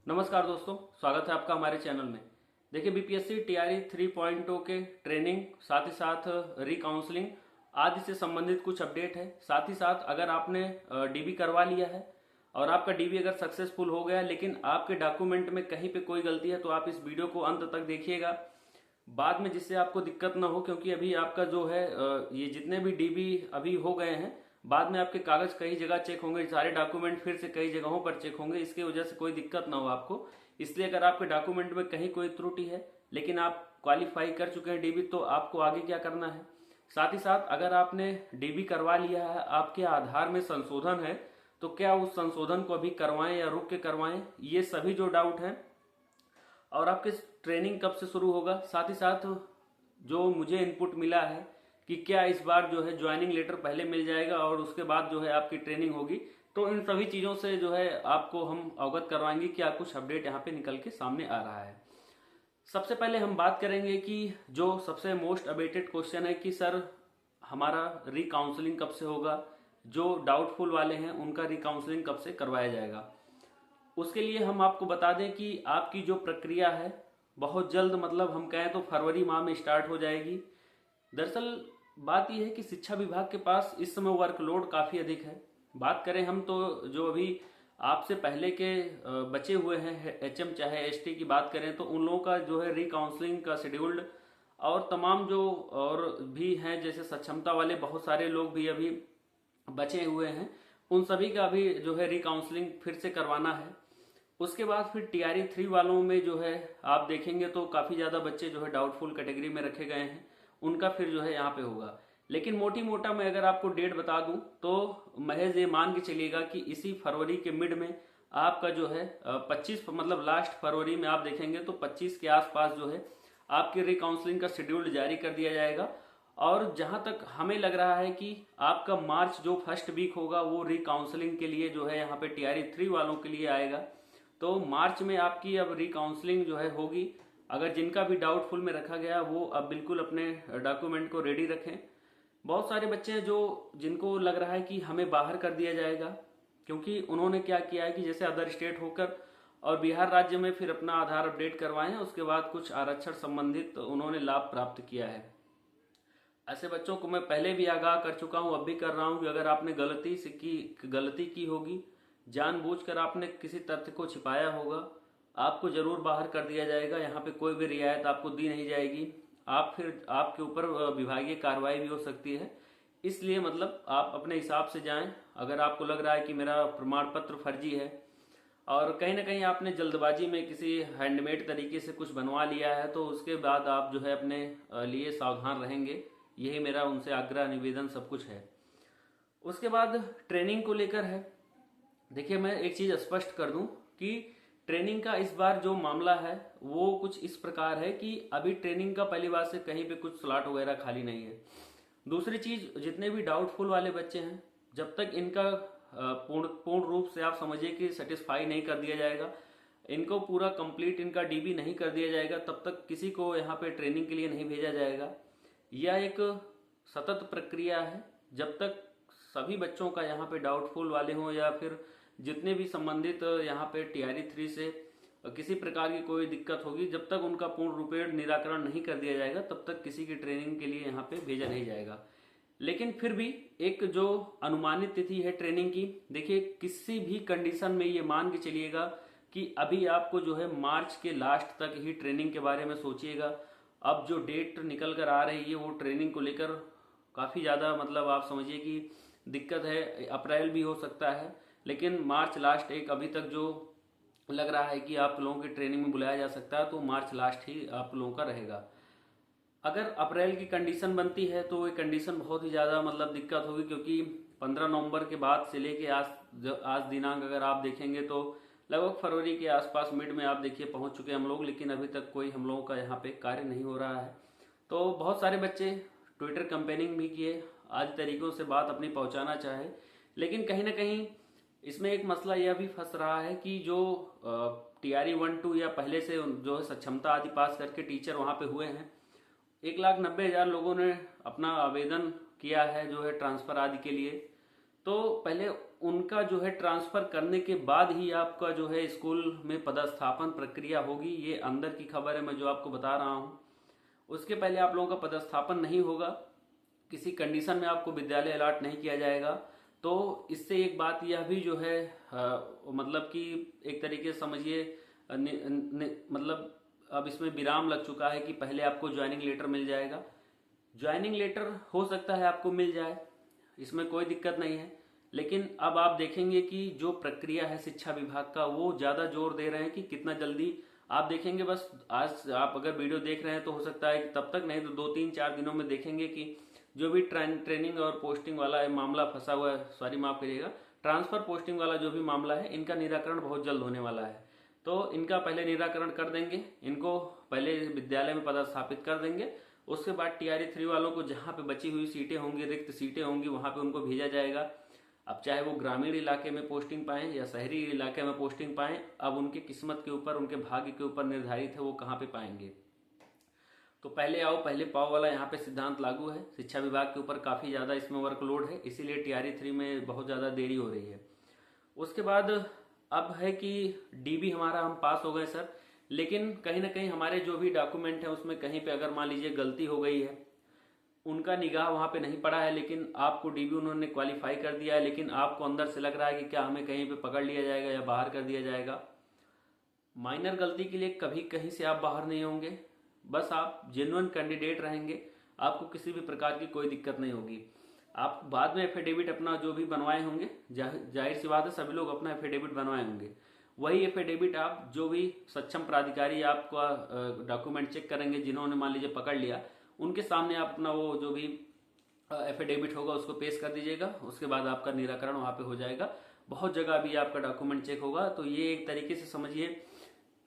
नमस्कार दोस्तों, स्वागत है आपका हमारे चैनल में। देखिए, बीपीएससी टीआरई 3.0 के ट्रेनिंग, साथ ही साथ रिकाउंसलिंग आदि से संबंधित कुछ अपडेट है। साथ ही साथ अगर आपने डीबी करवा लिया है और आपका डीबी अगर सक्सेसफुल हो गया लेकिन आपके डॉक्यूमेंट में कहीं पे कोई गलती है तो आप इस वीडियो को अंत तक देखिएगा बाद में, जिससे आपको दिक्कत ना हो। क्योंकि अभी आपका जो है ये जितने भी डीबी अभी हो गए हैं, बाद में आपके कागज कई जगह चेक होंगे, सारे डॉक्यूमेंट फिर से कई जगहों पर चेक होंगे। इसकी वजह से कोई दिक्कत ना हो आपको। इसलिए अगर आपके डॉक्यूमेंट में कहीं कोई त्रुटि है लेकिन आप क्वालिफाई कर चुके हैं डीबी, तो आपको आगे क्या करना है। साथ ही साथ अगर आपने डीबी करवा लिया है, आपके आधार में संशोधन है, तो क्या उस संशोधन को अभी करवाएं या रुक के करवाएं, ये सभी जो डाउट हैं। और आपके ट्रेनिंग कब से शुरू होगा, साथ ही साथ जो मुझे इनपुट मिला है कि क्या इस बार जो है ज्वाइनिंग लेटर पहले मिल जाएगा और उसके बाद जो है आपकी ट्रेनिंग होगी, तो इन सभी चीज़ों से जो है आपको हम अवगत करवाएंगे कि कुछ अपडेट यहाँ पे निकल के सामने आ रहा है। सबसे पहले हम बात करेंगे कि जो सबसे मोस्ट अवेटेड क्वेश्चन है कि सर हमारा रिकाउंसलिंग कब से होगा, जो डाउटफुल वाले हैं उनका रिकाउंसलिंग कब से करवाया जाएगा। उसके लिए हम आपको बता दें कि आपकी जो प्रक्रिया है बहुत जल्द, मतलब हम कहें तो फरवरी माह में स्टार्ट हो जाएगी। दरअसल बात यह है कि शिक्षा विभाग के पास इस समय वर्कलोड काफ़ी अधिक है। बात करें हम तो जो अभी आपसे पहले के बचे हुए हैं एचएम चाहे एसटी की बात करें, तो उन लोगों का जो है रिकाउंसलिंग का शेड्यूल्ड और तमाम जो और भी हैं जैसे सक्षमता वाले बहुत सारे लोग भी अभी बचे हुए हैं, उन सभी का भी जो है रिकाउंसलिंग फिर से करवाना है। उसके बाद फिर टीआरई 3 वालों में जो है आप देखेंगे तो काफ़ी ज़्यादा बच्चे जो है डाउटफुल कैटेगरी में रखे गए हैं, उनका फिर जो है यहाँ पे होगा। लेकिन मोटी मोटा मैं अगर आपको डेट बता दूं तो महज ये मान के चलिएगा कि इसी फरवरी के मिड में आपका जो है 25, मतलब लास्ट फरवरी में आप देखेंगे तो 25 के आसपास जो है आपके रिकाउंसलिंग का शेड्यूल जारी कर दिया जाएगा। और जहां तक हमें लग रहा है कि आपका मार्च जो फर्स्ट वीक होगा वो रिकाउंसलिंग के लिए जो है यहाँ पे टीआरई 3 वालों के लिए आएगा। तो मार्च में आपकी अब रिकाउंसलिंग जो है होगी। अगर जिनका भी डाउटफुल में रखा गया वो अब बिल्कुल अपने डॉक्यूमेंट को रेडी रखें। बहुत सारे बच्चे हैं जो जिनको लग रहा है कि हमें बाहर कर दिया जाएगा, क्योंकि उन्होंने क्या किया है कि जैसे अदर स्टेट होकर और बिहार राज्य में फिर अपना आधार अपडेट करवाए हैं, उसके बाद कुछ आरक्षण संबंधित उन्होंने लाभ प्राप्त किया है। ऐसे बच्चों को मैं पहले भी आगाह कर चुका हूं, अब भी कर रहा हूं कि अगर आपने गलती की होगी, जानबूझकर आपने किसी तथ्य को छिपाया होगा, आपको जरूर बाहर कर दिया जाएगा। यहाँ पे कोई भी रियायत आपको दी नहीं जाएगी। आप फिर आपके ऊपर विभागीय कार्रवाई भी हो सकती है। इसलिए मतलब आप अपने हिसाब से जाएं। अगर आपको लग रहा है कि मेरा प्रमाण पत्र फर्जी है और कहीं ना कहीं आपने जल्दबाजी में किसी हैंडमेड तरीके से कुछ बनवा लिया है, तो उसके बाद आप जो है अपने लिए सावधान रहेंगे। यही मेरा उनसे आग्रह निवेदन सब कुछ है। उसके बाद ट्रेनिंग को लेकर है। देखिए, मैं एक चीज स्पष्ट कर दूं कि ट्रेनिंग का इस बार जो मामला है वो कुछ इस प्रकार है कि अभी ट्रेनिंग का पहली बार से कहीं पे कुछ स्लॉट वगैरह खाली नहीं है। दूसरी चीज, जितने भी डाउटफुल वाले बच्चे हैं, जब तक इनका पूर्ण रूप से आप समझिए कि सेटिस्फाई नहीं कर दिया जाएगा, इनको पूरा कंप्लीट इनका डीबी नहीं कर दिया जाएगा, तब तक किसी को यहाँ पे ट्रेनिंग के लिए नहीं भेजा जाएगा। यह एक सतत प्रक्रिया है। जब तक सभी बच्चों का यहाँ पे डाउटफुल वाले हों या फिर जितने भी संबंधित यहाँ पे टीआरई 3 से किसी प्रकार की कोई दिक्कत होगी, जब तक उनका पूर्ण रूपेण निराकरण नहीं कर दिया जाएगा तब तक किसी की ट्रेनिंग के लिए यहाँ पे भेजा नहीं जाएगा। लेकिन फिर भी एक जो अनुमानित तिथि है ट्रेनिंग की, देखिए किसी भी कंडीशन में ये मान के चलिएगा कि अभी आपको जो है मार्च के लास्ट तक ही ट्रेनिंग के बारे में सोचिएगा। अब जो डेट निकल कर आ रही है वो ट्रेनिंग को लेकर काफ़ी ज़्यादा, मतलब आप समझिए कि दिक्कत है। अप्रैल भी हो सकता है, लेकिन मार्च लास्ट एक अभी तक जो लग रहा है कि आप लोगों की ट्रेनिंग में बुलाया जा सकता है, तो मार्च लास्ट ही आप लोगों का रहेगा। अगर अप्रैल की कंडीशन बनती है तो ये कंडीशन बहुत ही ज़्यादा मतलब दिक्कत होगी, क्योंकि 15 नवंबर के बाद से लेके आज दिनांक अगर आप देखेंगे तो लगभग फरवरी के आसपास मिड में आप देखिए पहुंच चुके हैं हम लोग, लेकिन अभी तक कोई हम लोगों का यहाँ पे कार्य नहीं हो रहा है। तो बहुत सारे बच्चे ट्विटर कैंपेनिंग भी किए, आज तरीकों से बात अपनी पहुंचाना चाहे, लेकिन कहीं ना कहीं इसमें एक मसला यह भी फंस रहा है कि जो टीआरई 1-2 या पहले से जो है सक्षमता आदि पास करके टीचर वहाँ पे हुए हैं, 1,90,000 लोगों ने अपना आवेदन किया है जो है ट्रांसफर आदि के लिए। तो पहले उनका जो है ट्रांसफर करने के बाद ही आपका जो है स्कूल में पदस्थापन प्रक्रिया होगी। ये अंदर की खबर है, मैं जो आपको बता रहा हूँ। उसके पहले आप लोगों का पदस्थापन नहीं होगा, किसी कंडीशन में आपको विद्यालय अलॉट नहीं किया जाएगा। तो इससे एक बात यह भी जो है मतलब कि एक तरीके से समझिए मतलब अब इसमें विराम लग चुका है कि पहले आपको ज्वाइनिंग लेटर मिल जाएगा। ज्वाइनिंग लेटर हो सकता है आपको मिल जाए, इसमें कोई दिक्कत नहीं है, लेकिन अब आप देखेंगे कि जो प्रक्रिया है शिक्षा विभाग का वो ज़्यादा जोर दे रहे हैं कि कितना जल्दी आप देखेंगे। बस आज आप अगर वीडियो देख रहे हैं तो हो सकता है कि तब तक नहीं तो 2-3-4 दिनों में देखेंगे कि जो भी ट्रेनिंग और पोस्टिंग वाला है मामला फंसा हुआ है, सॉरी माफ करिएगा, ट्रांसफर पोस्टिंग वाला जो भी मामला है, इनका निराकरण बहुत जल्द होने वाला है। तो इनका पहले निराकरण कर देंगे, इनको पहले विद्यालय में पदस्थापित कर देंगे। उसके बाद TRE 3 वालों को जहाँ पे बची हुई सीटें होंगी, रिक्त सीटें होंगी, वहाँ पे उनको भेजा जाएगा। अब चाहे वो ग्रामीण इलाके में पोस्टिंग पाएं या शहरी इलाके में पोस्टिंग पाएं, अब उनकी किस्मत के ऊपर, उनके भाग्य के ऊपर निर्धारित है वो कहाँ पे पाएंगे। तो पहले आओ पहले पाओ वाला यहाँ पे सिद्धांत लागू है। शिक्षा विभाग के ऊपर काफ़ी ज़्यादा इसमें वर्कलोड है, इसीलिए TRE 3 में बहुत ज़्यादा देरी हो रही है। उसके बाद अब है कि DB हमारा हम पास हो गए सर, लेकिन कहीं ना कहीं हमारे जो भी डॉक्यूमेंट है उसमें कहीं पे अगर मान लीजिए गलती हो गई है, उनका निगाह वहाँ पे नहीं पड़ा है, लेकिन आपको DB उन्होंने क्वालिफाई कर दिया है, लेकिन आपको अंदर से लग रहा है कि क्या हमें कहीं पे पकड़ लिया जाएगा या बाहर कर दिया जाएगा। माइनर गलती के लिए कभी कहीं से आप बाहर नहीं होंगे, बस आप जेन्युइन कैंडिडेट रहेंगे, आपको किसी भी प्रकार की कोई दिक्कत नहीं होगी। आप बाद में एफिडेविट अपना जो भी बनवाए होंगे, जाहिर सी बात है सभी लोग अपना एफिडेविट बनवाए होंगे, वही एफिडेविट आप जो भी सक्षम प्राधिकारी आपका डॉक्यूमेंट चेक करेंगे, जिन्होंने मान लीजिए पकड़ लिया, उनके सामने आप अपना वो जो भी एफिडेविट होगा उसको पेश कर दीजिएगा। उसके बाद आपका निराकरण वहाँ पे हो जाएगा। बहुत जगह भी आपका डॉक्यूमेंट चेक होगा, तो ये एक तरीके से समझिए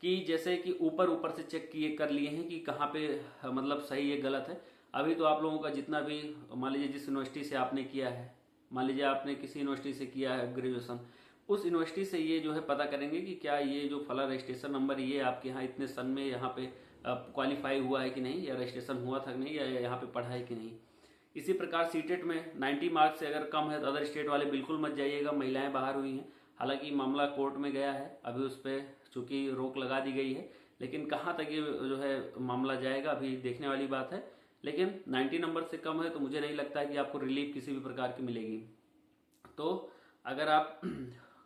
कि जैसे कि ऊपर ऊपर से चेक किए कर लिए हैं कि कहाँ पे मतलब सही है गलत है। अभी तो आप लोगों का जितना भी मान लीजिए जिस यूनिवर्सिटी से आपने किया है, मान लीजिए आपने किसी यूनिवर्सिटी से किया है ग्रेजुएशन, उस यूनिवर्सिटी से ये जो है पता करेंगे कि क्या ये जो फला रजिस्ट्रेशन नंबर ये आपके यहाँ इतने सन में यहाँ पे क्वालिफाई हुआ है कि नहीं, या रजिस्ट्रेशन हुआ था कि नहीं, या यहाँ पे पढ़ा है कि नहीं। इसी प्रकार सीटेट में 90 मार्क्स से अगर कम है तो अदर स्टेट वाले बिल्कुल मत जाइएगा, महिलाएं बाहर हुई हैं। हालांकि मामला कोर्ट में गया है, अभी उस पर चूंकि रोक लगा दी गई है, लेकिन कहाँ तक ये जो है मामला जाएगा अभी देखने वाली बात है। लेकिन 90 नंबर से कम है तो मुझे नहीं लगता है कि आपको रिलीफ किसी भी प्रकार की मिलेगी। तो अगर आप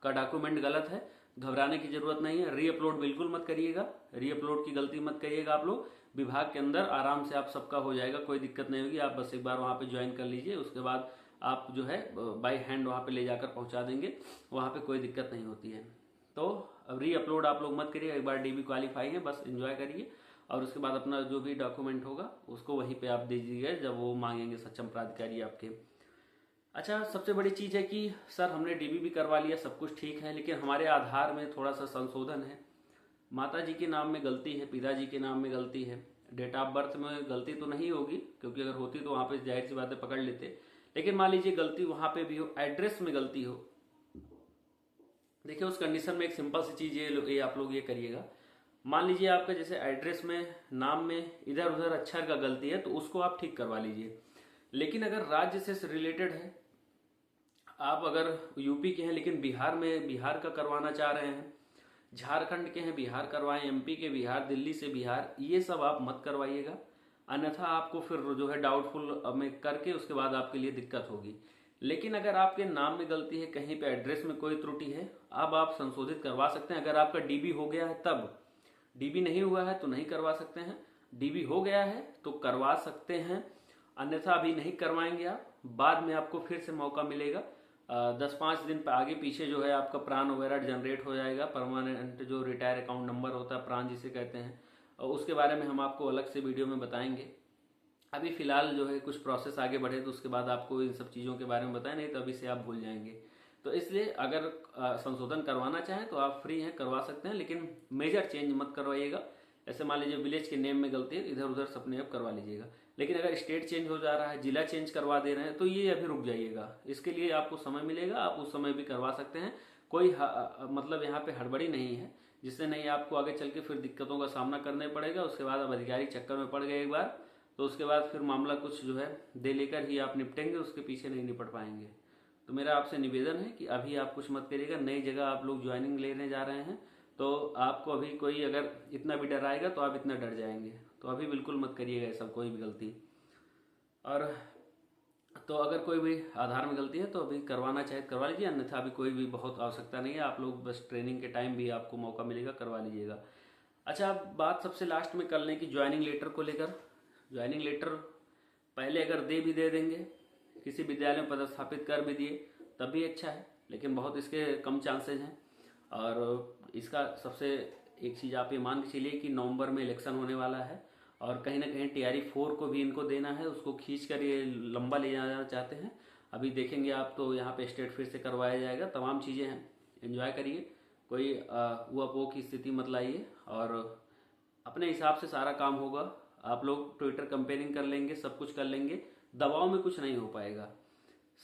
का डॉक्यूमेंट गलत है, घबराने की जरूरत नहीं है, रीअपलोड बिल्कुल मत करिएगा, रीअपलोड की गलती मत करिएगा। आप लोग विभाग के अंदर आराम से आप सबका हो जाएगा, कोई दिक्कत नहीं होगी। आप बस एक बार वहाँ पे ज्वाइन कर लीजिए, उसके बाद आप जो है बाय हैंड वहाँ पे ले जाकर पहुँचा देंगे, वहाँ पे कोई दिक्कत नहीं होती है। तो अब रीअपलोड आप लोग मत करिए, एक बार DB क्वालिफाई है, बस एंजॉय करिए और उसके बाद अपना जो भी डॉक्यूमेंट होगा उसको वहीं पे आप दीजिएगा जब वो मांगेंगे सक्षम प्राधिकारी आपके। अच्छा, सबसे बड़ी चीज़ है कि सर हमने DB भी करवा लिया, सब कुछ ठीक है, लेकिन हमारे आधार में थोड़ा सा संशोधन है। माता जी के नाम में गलती है, पिताजी के नाम में गलती है, डेट ऑफ बर्थ में गलती तो नहीं होगी क्योंकि अगर होती तो वहाँ पे जाहिर सी बातें पकड़ लेते, लेकिन मान लीजिए गलती वहाँ पे भी हो, एड्रेस में गलती हो। देखिए उस कंडीशन में एक सिंपल सी चीज़ ये आप लोग ये करिएगा, मान लीजिए आपका जैसे एड्रेस में नाम में इधर उधर अक्षर का गलती है तो उसको आप ठीक करवा लीजिए। लेकिन अगर राज्य से रिलेटेड है, आप अगर यूपी के हैं लेकिन बिहार में बिहार का करवाना चाह रहे हैं, झारखंड के हैं बिहार करवाएं, MP के बिहार, दिल्ली से बिहार, ये सब आप मत करवाइएगा, अन्यथा आपको फिर जो है डाउटफुल में करके उसके बाद आपके लिए दिक्कत होगी। लेकिन अगर आपके नाम में गलती है, कहीं पे एड्रेस में कोई त्रुटि है, अब आप संशोधित करवा सकते हैं। अगर आपका DB हो गया है तब, DB नहीं हुआ है तो नहीं करवा सकते हैं, DB हो गया है तो करवा सकते हैं, अन्यथा अभी नहीं करवाएंगे आप, बाद में आपको फिर से मौका मिलेगा। 10-5 दिन आगे पीछे जो है आपका प्रान वगैरह जनरेट हो जाएगा, परमानेंट जो रिटायर अकाउंट नंबर होता है प्रान जिसे कहते हैं, और उसके बारे में हम आपको अलग से वीडियो में बताएंगे। अभी फिलहाल जो है कुछ प्रोसेस आगे बढ़े तो उसके बाद आपको इन सब चीज़ों के बारे में बताएं, नहीं तो अभी से आप भूल जाएंगे। तो इसलिए अगर संशोधन करवाना चाहें तो आप फ्री हैं, करवा सकते हैं, लेकिन मेजर चेंज मत करवाइएगा। ऐसे मान लीजिए विलेज के नेम में गलती है, इधर उधर सपने आप करवा लीजिएगा। लेकिन अगर स्टेट चेंज हो जा रहा है, जिला चेंज करवा दे रहे हैं, तो ये अभी रुक जाइएगा, इसके लिए आपको समय मिलेगा, आप उस समय भी करवा सकते हैं। कोई मतलब यहाँ पे हड़बड़ी नहीं है, जिससे नहीं आपको आगे चल के फिर दिक्कतों का सामना करना पड़ेगा। उसके बाद आप आधिकारिक चक्कर में पड़ गए एक बार, तो उसके बाद फिर मामला कुछ जो है दे लेकर ही आप निपटेंगे, उसके पीछे नहीं निपट पाएंगे। तो मेरा आपसे निवेदन है कि अभी आप कुछ मत करिएगा। नई जगह आप लोग ज्वाइनिंग लेने जा रहे हैं तो आपको अभी कोई अगर इतना भी डर आएगा तो आप इतना डर जाएंगे। तो अभी बिल्कुल मत करिएगा ये सब कोई भी गलती। और तो अगर कोई भी आधार में गलती है तो अभी करवाना चाहे करवा लीजिए, अन्यथा अभी कोई भी बहुत आवश्यकता नहीं है। आप लोग बस ट्रेनिंग के टाइम भी आपको मौका मिलेगा, करवा लीजिएगा। अच्छा, अब बात सबसे लास्ट में कर लें कि ज्वाइनिंग लेटर को लेकर। ज्वाइनिंग लेटर पहले अगर दे देंगे, किसी विद्यालय में पदस्थापित कर भी दिए तब भी अच्छा है, लेकिन बहुत इसके कम चांसेज हैं। और इसका सबसे एक चीज़ आप ये मान के चलिए कि नवंबर में इलेक्शन होने वाला है और कहीं ना कहीं टीआरई 4 को भी इनको देना है, उसको खींच कर ये लंबा ले जाना चाहते हैं। अभी देखेंगे आप तो यहाँ पे स्टेट फिर से करवाया जाएगा, तमाम चीज़ें हैं, एंजॉय करिए, कोई वो की स्थिति मत लाइए और अपने हिसाब से सारा काम होगा। आप लोग ट्विटर कंपेयरिंग कर लेंगे, सब कुछ कर लेंगे, दबाव में कुछ नहीं हो पाएगा।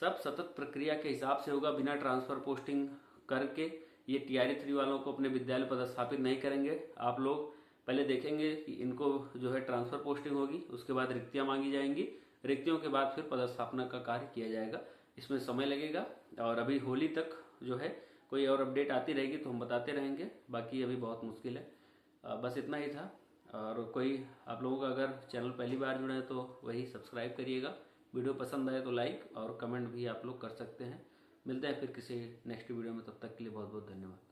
सब सतत प्रक्रिया के हिसाब से होगा, बिना ट्रांसफर पोस्टिंग करके ये टीआरई 3 वालों को अपने विद्यालय पदस्थापित नहीं करेंगे। आप लोग पहले देखेंगे कि इनको जो है ट्रांसफर पोस्टिंग होगी, उसके बाद रिक्तियां मांगी जाएंगी, रिक्तियों के बाद फिर पदस्थापना का कार्य किया जाएगा। इसमें समय लगेगा और अभी होली तक जो है कोई और अपडेट आती रहेगी तो हम बताते रहेंगे, बाकी अभी बहुत मुश्किल है। बस इतना ही था। और कोई आप लोगों का अगर चैनल पहली बार जुड़े हैं तो वही सब्सक्राइब करिएगा, वीडियो पसंद आए तो लाइक और कमेंट भी आप लोग कर सकते हैं। मिलते हैं फिर किसी नेक्स्ट वीडियो में, तब तक के लिए बहुत बहुत धन्यवाद।